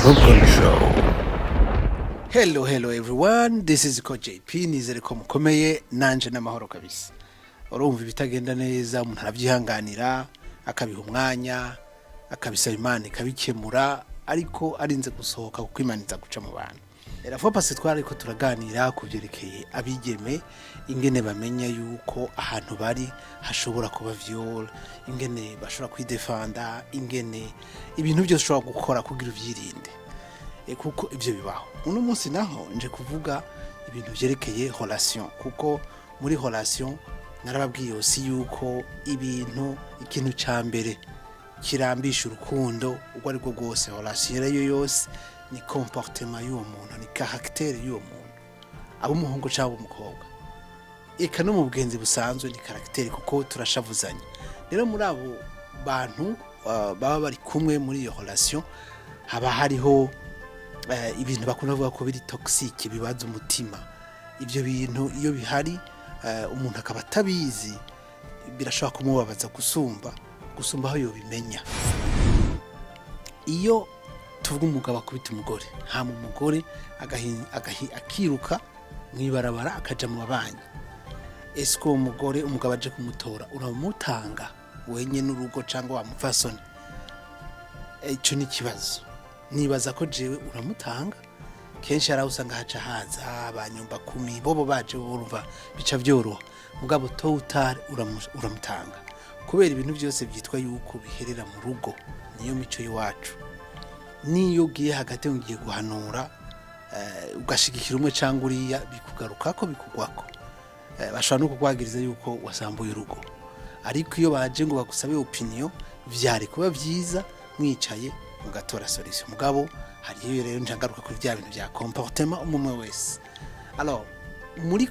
Brooklyn Show. Hello everyone, this is Coach JP, nizere ko mukomeye nanje n'amahoro kabisa. Urumva ibitagenda neza umuntu aravyihanganira, akabiha umwanya, akabisaba Imana ikabikemura, ariko arinze gusohoka kuko Imana iza guca mu bantu. Era fo pasi twari ko turaganira kuvyerekeye abigeme ingene bamenya yuko ahantu bari hashobora kuba viol, ingene bashobora kwidefanda, ingene ibintu byose ushobora gukora kugira uvyirinde. Kuko ibyo bibaho. Uno munsi naho nje kuvuga ibintu byerekeye relation, kuko muri relation narababwiye yose yuko ikintu cyambere kirambisha urukundo ubwo ari bwo bwose. Relation rero yose ni comportement y'uwo muntu, ni caractère y'uwo muntu, abo muhungu cyangwa umukobwa, eka no mu bwenzi busanzwe ni caractère, kuko turashavuzanya. Rero muri abo bantu baba bari kumwe muri iyo relation haba hariho ibintu bakunda kuvuga ko biri toxic, bibaza umutima. Ibyo bintu iyo bihari umuntu akaba atabizi birashobora kumubabaza gusumba aho yobimenya. Iyo tuvuga umugabo akubita umugore, hama umugore akiruka mwibarabara akaja mu babanyi, esko umugore umugabo aje kumutora uramutanga wenye n'urugo cyangwa wamufasoni? Ico ni kibazo. Nibaza ko jewe uramutanga. Kenshi ara usanga haca haza abanyumba 10 bobo baje urumva bica byoroha, mugabo to utari uramutanga kubera ibintu byose byitwa yuko biherera mu rugo. Niyo mico yiwacu. Niyo giye hagati ngiye guhanura ugashigikira umwe cyangwa uriya bikugarukako bikugwako, bashobora no kugwagiriza yuko wasambuye urugo. Ariko iyo baje ngo bagusabe opinion vyari kuba vyiza mwicaye mugatora solution. Mugabo hariyo rero njangaruka kuri bya bintu bya comportement umwe wese. Alors muri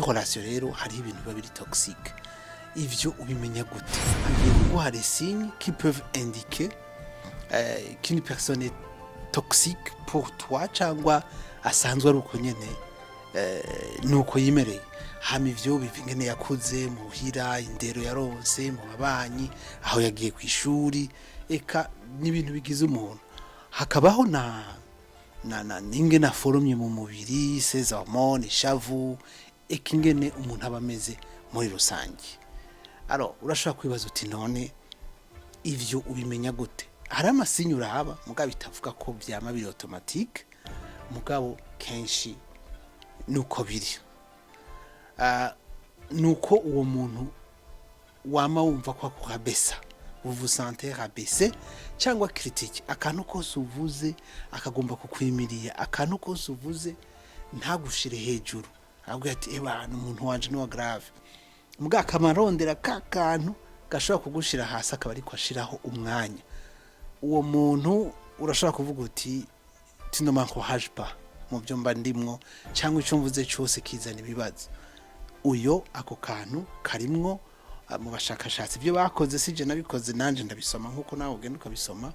relation rero hari ibintu babiri toxic. Ivyo ubimenya gute? Agiye kuguha les signes qui peuvent indiquer qu'une personne est toxique pour toi cyangwa asanzwe ari uko nyene nuko yimereye. Hama ivyo bivingene yakuze muhira, indero yaronse mu babanyi, aho yagiye ku ishuri, eka n'ibintu bigize umuntu. Hakabaho na ingene forumye mu mubiri, ses hormones, ishavu, eka ingene umuntu aba ameze muri rusange. Alors urashobora kwibaza uti none ivyo ubimenya gute? Hari amasinyu uraba mugabo bitavuga ko byama biri automatique, mugabo kenshi nuko biri. Nuko uwo muntu wama wumva ko akubesa, vous vous sentez rabaissé cyangwa critique. Akantu kose uvuze akagomba kukwimiriya, akantu kose uvuze ntagushire hejuru, ahubwo ati abantu umuntu wanje no grave, muga kamarondera kakantu gashobora kugushira hasi akaba ari kwashiraho umwanya. Uwo muntu urashobora kuvuga uti tino m'encourage pas mu byo mba ndimwo, cyangwa icyo mvuze cyose kizana ibibazo. Uyo ako kantu karimwo mu bashakashatsi byo bakoze, sije nabikoze nanje ndabisoma nkuko nawe ugenda ukabisoma.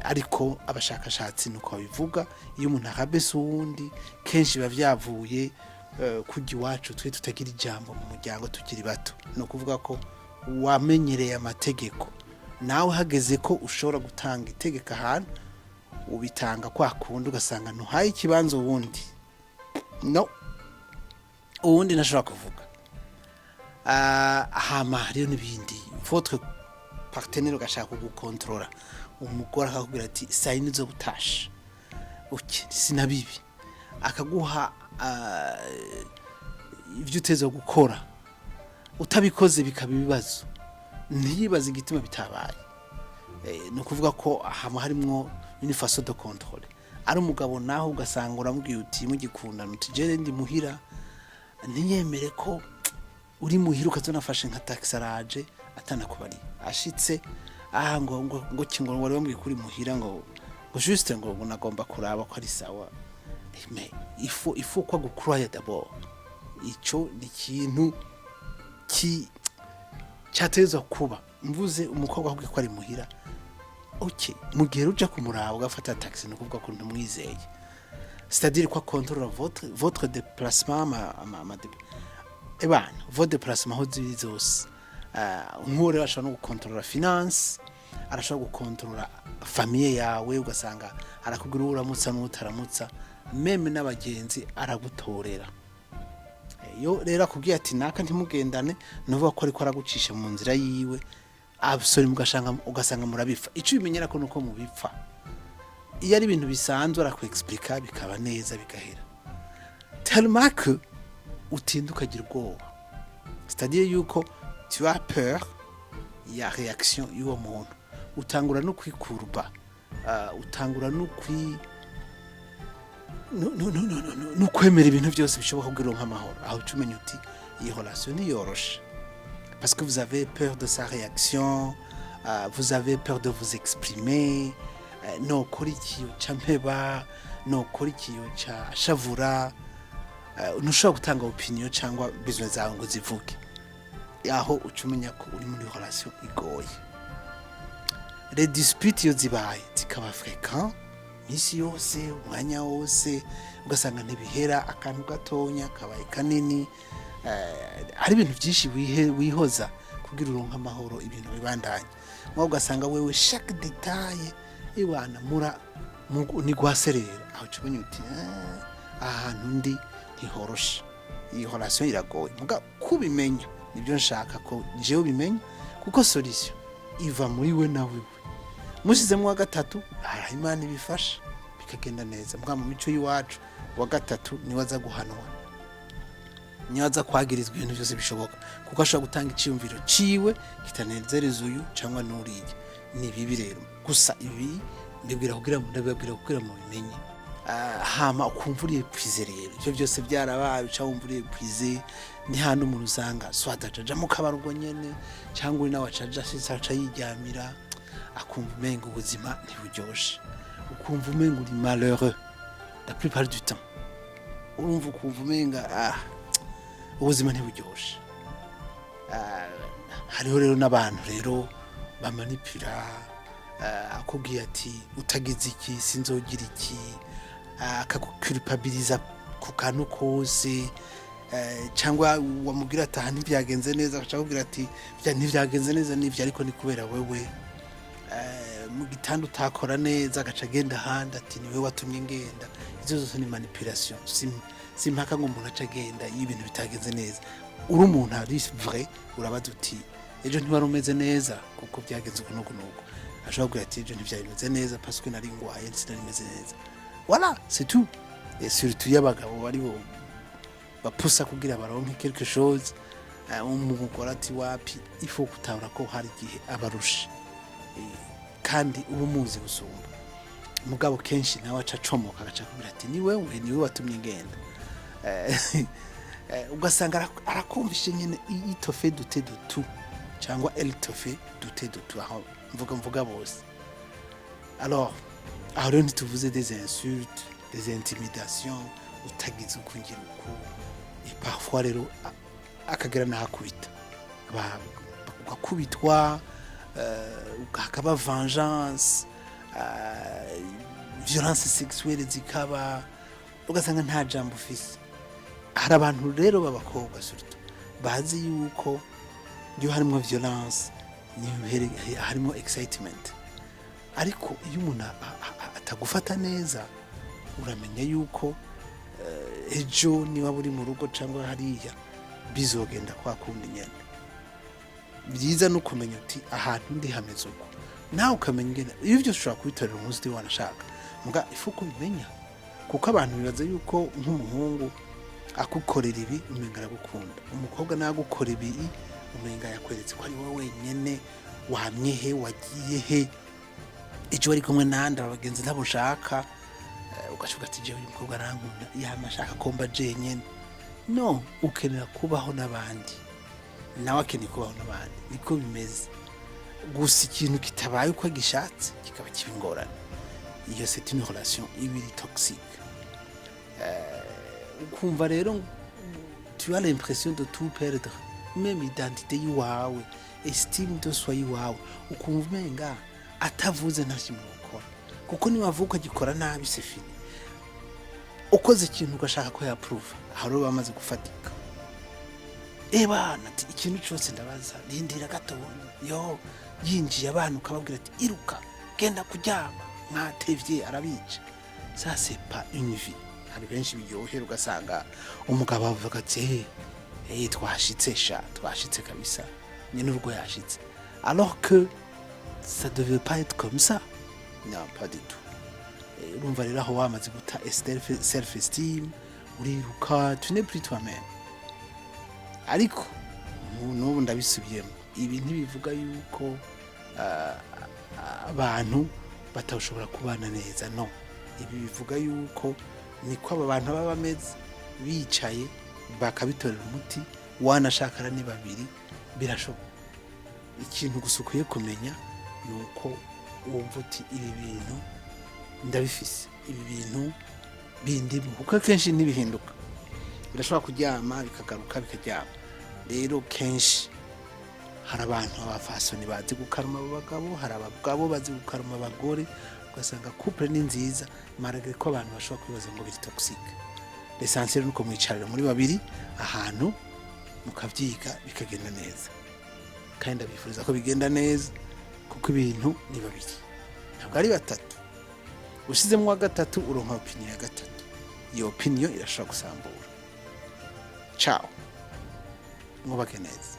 Ariko abashakashatsi nuko babivuga, iyo umuntu akabese uwundi kenshi bavyavuye kujya iwacu twe tutagira ijambo mu muryango tukiri bato. No kuvuga ko wamenyereye amategeko, nawe hageze ko ushobora gutanga itegeko ahantu ubitanga kwa kundi ugasanga ntuhaye ikibanza uwundi. No, uwundi nashobora kuvuga. Hama rero n'ibindi, votre partenaire ugashaka kugukontrola, umugore akakubwira ati sayini zo gutasha uke sinabibi, akaguha ibyo utezo gukora, utabikoze bikaba ibibazo, ntiyibaze igituma bitabaye. No kuvuga ko hama harimwo une façon de contrôler. Ari umugabo naho ugasanga uramubwiye uti mugikundana uti je ndi muhira, ntiyemere ko uri muhira ukazonafashe nka taxi araje atanakubari ashitse ngo kingo wari wambwiye kuri muhira ngo juste ngo nagomba kuraba ko ari sawa. Mais il faut quoi gukroya d'abord. Ico ni kintu cyateza kuba mvuze umukobwa ahubwo ko ari muhira. Okay, mugihe uja kumuraba ugafata taxi no kuvuga ko ntumwizeye. C'est-à-dire quoi contrôle votre déplacement votre déplacement ho zose. Nk'ure bashobora no gukontrola finance, arashobora gukontorora famiye yawe ugasanga arakubwira uramutsa n'utaramutsa meme n'abagenzi aragutorera yo rero akubwiye ati naka ntimugendane nuvuga ko ariko aragucisha mu nzira yiwe absori ugasanga murabipfa ico bimenyera ko nuko mubipfa iyo ari ibintu bisanzwe arakwexplica bikaba neza bigahera tellement que utinda ukagira ubwoba c'est-à-dire yuko tu as peur ya réaction y'uwo muntu utangura no kwikurba utangura no no kwemera ibintu byose bishoboka kugira nk'amahoro aho cumenya uti iyi relation ni yoroshe parce que vous avez peur de sa réaction vous avez peur de vous exprimer no kuri kiyo campeba no kuri kiyo ca shavura ntushobora gutanga opinion cyangwa business zawe ngo zivuge aho ucumenya ko uri muri relation igoye les disputes yo zibaye zikaba fréquent misi yose umwanya wose ugasanga ntibihera akantu gatonya kabaye kanini hari ibintu byinshi wihoza kugira uronka amahoro ibintu bibandanye mwa ugasanga wewe chaque détail ibana ni gwaserera aho cumenya uti ahantu ndi ntihoroshe iyi relation iragoye muga kubimenya nibyo nshaka ko jewe bimenya kuko solution iva muri we nawe mushizemo wa gatatu Imana ibifasha bikagenda neza mbwa mu mico yiwacu wa gatatu ni waza guhanwa ni waza kwagirizwa ibintu byose bishoboka kuko ashobora gutanga iciyumviro ciwe kitanezereza uyu cyangwa nuriye ni bibi rero gusa ibi ndabwira kugira mu bimenye hama ukumvuriye kwize rero ivyo byose byarabaye cyawumvuriye kwize ni hano umuntu usanga swadajaja mu kabarugo nyene cyangwa uri nawacaja sisaca yiryamira akumva umenga ubuzima ntiburyoshe ukumva umenga uri malheureux la plupart du temps urumva ukumva umenga ubuzima ntiburyoshe hariho rero n'abantu rero bamanipira akubwiye ati utagize iki sinzogira iki akakuculpabiliza ku kantu kose cyangwa wamubwira ati aha ntibyagenze neza akakubwira ati ntibyagenze neza n'ibyo ariko ni kubera wewe mu gitanda utakora neza agaca agenda ahandi ati niwe watumye ngenda izo zose ni manipulation simpaka ngo umuntu aca agenda iyo ibintu bitagenze neza uri umuntu ari vrai urabaza uti ejo ntiwari umeze neza kuko byagenze uko nuko ashobora kugira ati ejo ntibyari neza parce que nari ngwaye sinari meze neza voilà c'est tout et surtout y'abagabo bari bo bapusa kugira baronke quelque chose umugore ati wapi il faut kutahura ko hari gihe abarusha kandi ubumuzi gusumba mugabo kenshi nawe aca acomoka agaca kugira ati niwe watumye ngenda ugasanga arakumvishe nyene ito fait douter de tout cyangwa elle te fait douter de tout aho mvuga bose alors aho rero ntituvuze des insultes des intimidations utagize ukungira uko et parfois rero akagera nahakubita ugakubitwa hakaba vengeance violence sexuelle zikaba ugasanga nta jambo ufise hari abantu rero b'abakobwa surtout bazi yuko iyo harimo violence harimo excitement ariko iyo umuntu atagufata neza uramenya yuko ejo niba buri mu rugo cyangwa hariya bizogenda kwa kundi nyene byiza no kumenya uti ahantu ndi hameze uko nawe ukamenya ingene iyo byo ushobora kwitorera umunsi wanashaka muga ifu kubimenya kuko abantu bibaza yuko nk'umuhungu akukorera ibi umenga aragukunda umukobwa nagukora ibi umenga yakweretse ko ari wowe wenyene wamye he wagiye he icyo ari kumwe nanda abagenzi nabo shaka ugashuka ati je uyu mukobwa arankunda yamashaka komba je nyene no ukenera kubaho nabandi nawe akeneye kubaho nabandi niko bimeze gusa ikintu kitabaye uko gishatse kikaba kibingorana iyo c'est une relation ibiri toxique ukumva rero tu as l'impression de tout perdre même identité yiwawe estime de soi yiwawe ukumva umenga atavuze ntashimwe gukora kuko ni wavuka gikora nabi c'est fini ukoze ikintu ugashaka ko yapprove haro bamaze gufatika bana ikintu cyose ndabaza rindira gato yo yinjiye abantu ukababwira ati iruka genda kuryama mwatevye arabica. Ça c'est pas une vie. Hari benshi biryohera ugasanga umugabo avuga ati twashitse twashitse kabisa nyine urwo yashitse, alors que ça devait pas être comme ça. Non, pas du tout. Urumva rero aho wamaze guta self esteem uriruka, tu n'es plus toi-même. Ariko n'ubu ndabisubiyemo, ibi ntibivuga yuko abantu batashobora kubana neza, no. Ibi bivuga yuko niko aba bantu baba bameze, bicaye bakabitorera umuti, wanashakara ni babiri birashoboka. Ikintu gusa ukwiye kumenya nuko wumva uti ibi bintu ndabifise, ibi bintu bindimo, kuko kenshi ntibihinduka. Birashobora kuryama bikagaruka bikaryama. Rero kenshi hari abantu abafasoni bazi gukaruma abagabo, hari abagabo bazi gukaruma abagore, ugasanga couple ni nziza malgré ko abantu bashobora kwibaza ngo biri toxique. L'essentiel nuko mwicarira muri babiri ahantu mukavyiga bikagenda neza, kandi abifuriza ko bigenda neza kuko ibintu ni babiri ntabwo ari batatu. Usizemo wa gatatu uronka opinion ya gatatu, iyo opinion irashobora gusambura. Ciao, mwubake neza.